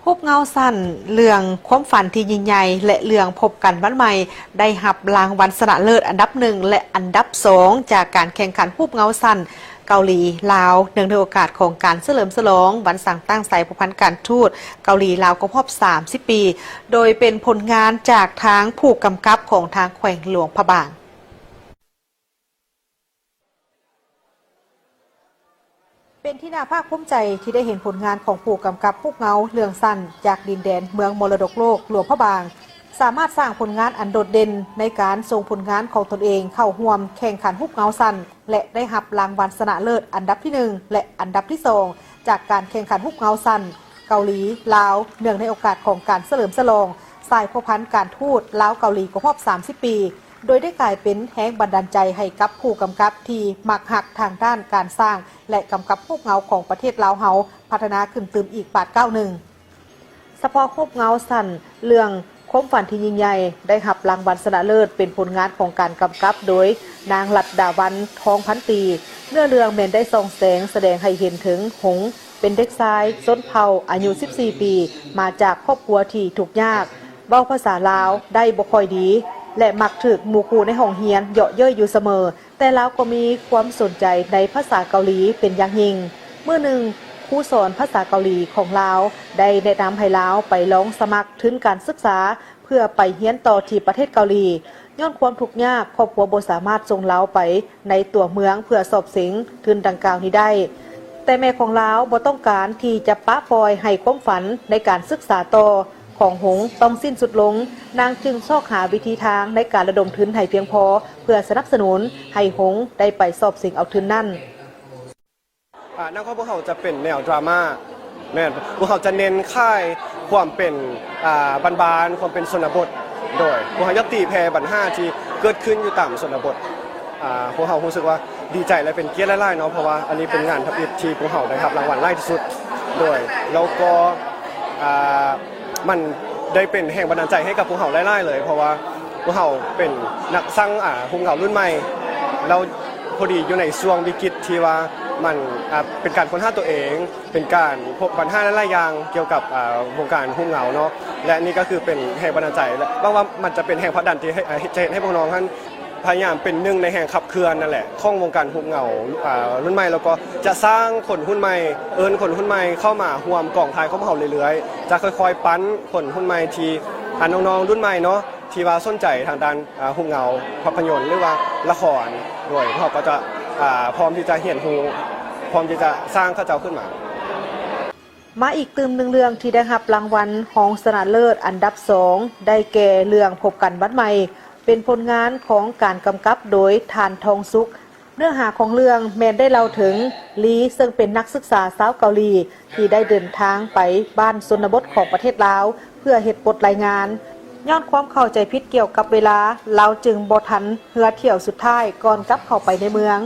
ฮุบเงาสั้นเรื่องความฝันที่ยิ่งใหญ่และเรื่องพบกันวันใหม่ได้หับรางวัลชนะเลิศอันดับ1และอันดับ2จากการแข่งขันฮุบเงาสั้นเกาหลีลาวเนื่องในโอกาสของการเฉลิมฉลองวันสั่งตั้งสายผูกพันการทูตเกาหลีลาวครบรอบ30 ปีโดยเป็นผลงานจากทางผู้กำกับของทางแขวงหลวงพระบางเป็นที่น่าภาคภูมิใจที่ได้เห็นผลงานของผู้กำกับฮุบเงาเรื่องสั้นจากดินแดนเมืองมรดกโลกหลวงพระบางสามารถสร้างผลงานอันโดดเด่นในการส่งผลงานของตนเองเข้าร่วมแข่งขันฮุบเงาสั้นและได้รับรางวัลชนะเลิศอันดับที่1และอันดับที่2จากการแข่งขันฮุบเงาสั้นเกาหลีลาวเนื่องในโอกาสของการเฉลิมฉลองสายผูกพันการทูตลาวเกาหลีครบรอบ30 ปีโดยได้กลายเป็นแรงบันดาลใจให้กับผู้กำกับที่มักหักทางด้านการสร้างและกำกับฮุบเงาของประเทศลาวเฮาพัฒนาขึ้นเติมอีกบาท91เฉพาะฮุบเงาสั้นเรื่องความฝันที่ยิ่งใหญ่ได้รับรางวัลชนะเลิศเป็นผลงานของการกำกับโดยนางลัดดาวันทองพันตีเนื้อเรื่องแม่นได้ส่องแสงแสดงให้เห็นถึงหงเป็นเด็กชายชนเผ่าอายุ14 ปีมาจากครอบครัวที่ทุกข์ยากเว้าภาษาลาวได้บ่ค่อยดีและมักถึกหมู่ครูในห้องเรียนเยาะเย้ยอยู่เสมอแต่ลาวก็มีความสนใจในภาษาเกาหลีเป็นอย่างยิ่งเมื่อหนึ่งครูสอนภาษาเกาหลีของลาวได้แนะนำให้ลาวไปลองสมัครทุนการศึกษาเพื่อไปเรียนต่อที่ประเทศเกาหลีย้อนความทุกข์ยากครอบครัวบ่สามารถส่งลาวไปในตัวเมืองเพื่อสอบสิงทุนดังกล่าวนี้ได้แต่แม่ของลาวบ่ต้องการที่จะปะปล่อยให้ความฝันในการศึกษาต่อของหงต้องสิ้นสุดลงนางจึงซอกหาวิธีทางในการระดมทุนให้เพียงพอเพื่อสนับสนุนให้หงได้ไปสอบสิงเอาทุนนั่นนักพวกเขาจะเป็นแนวดราม่าแม่พวกเขาจะเน้นค่ายความเป็นบานๆความเป็นชนบทโดยพวกเขายัตติแพร่บัญหาที่เกิดขึ้นอยู่ตามชนบทพวกเขารู้สึกว่าดีใจและเป็นเกียรติไล่ๆเนาะเพราะว่าอันนี้เป็นงานทับอิฐที่พวกเขาได้รับรางวัลไล่ที่สุดโดยแล้วก็มันได้เป็นแห่งบันดาลใจให้กับพวกเขาไล่ๆเลยเพราะว่าพวกเขาเป็นนักสร้างภูเขารุ่นใหม่เราพอดีอยู่ในช่วงวิกฤตที่ว่ามันเป็นการค้นหาตัวเองเป็นการพบปัญหาหลายอย่างเกี่ยวกับวงการหุ้นเงาเนาะและนี่ก็คือเป็นแห่งบันดาลใจและบางว่ามันจะเป็นแห่งผลักดันที่ให้พวกน้องท่านพยายามเป็นหนึ่งในแห่งขับเคลื่อนนั่นแหละของวงการหุ้นเงารุ่นใหม่แล้วก็จะสร้างคนหุ้นใหม่คนหุ้นใหม่เข้ามาห่วมกองทายของเขาเรื่อยๆจะค่อยๆปั้นคนหุ้นใหม่ที่น้องๆรุ่นใหม่เนาะที่ว่าสนใจทางด้านหุ้นเงาภาพยนตร์หรือว่าละครด้วยเขาก็จะพร้อมที่จะเห็นหูพร้อมที่จะสร้างข้าเจ้าขึ้นมาอีกตืมหนึ่งเรื่องที่ได้รับรางวัลของชนะเลิศอันดับ2ได้แก่เรื่องพบกันวันใหม่เป็นผลงานของการกำกับโดยธานทองสุขเนื้อหาของเรื่องแมนได้เล่าถึงลีซึ่งเป็นนักศึกษาสาวเกาหลีที่ได้เดินทางไปบ้านชนบทของประเทศลาวเพื่อเฮ็ดบทรายงานย้อนความเข้าใจผิดเกี่ยวกับเวลาเราจึงบ่ทันเฮือเที่ยวสุดท้ายก่อนกลับเข้าไปในเมือง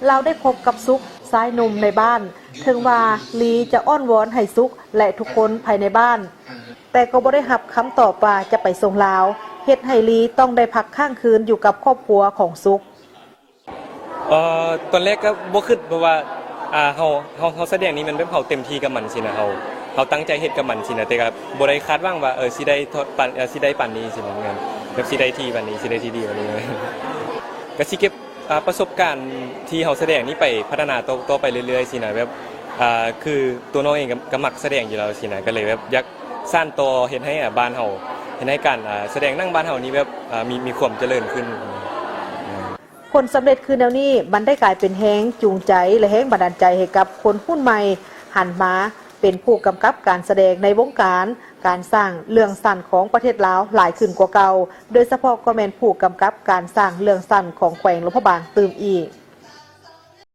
เราได้พบกับซุกชายหนุ่มในบ้านถึงว่าลีจะอ้อนวอนให้ซุกและทุกคนภายในบ้านแต่ก็บ่ได้รับคำตอบว่าจะไปส่งลาวเฮ็ดให้ลีต้องได้พักข้างคืนอยู่กับครอบครัวของซุกตอนแรกก็บ่คิดเพราะว่าเฮาแสดงนี้มันเป็นเฮาเต็มที่กับมันสินะเฮาตั้งใจเฮ็ดกับมันสินะแต่ก็บ่ได้คาดหวังว่าสิได้ปานนี้สินะงั้นแบบสิได้ที่ปานนี้สิได้ที่ดีกว่านี้ก็สิเก็บประสบการณ์ที่เฮาแสดงนี้ไปพัฒนาต่อไปเรื่อยๆสินะแบบคือตัวน้องเองก็มักแสดงอยู่แล้วสินะก็เลยแบบอยากสร้างต่อเฮ็ดให้บ้านเฮาเฮ็ดให้การแสดงนั่งบ้านเฮานี้แบบมีความเจริญขึ้นผลสำเร็จคือแนวนี้มันได้กลายเป็นแรงจูงใจและแรงบันดาลใจให้กับคนหุ้นใหม่หันมาเป็นผู้กำกับการแสดงในวงการสร้างเรื่องสั้นของประเทศลาวหลายขึ้นกว่าเก่าโดยเฉพาะก็แม่นผู้กำกับการสร้างเรื่องสั้นของแขวงหลวงพระบางตื่มอีก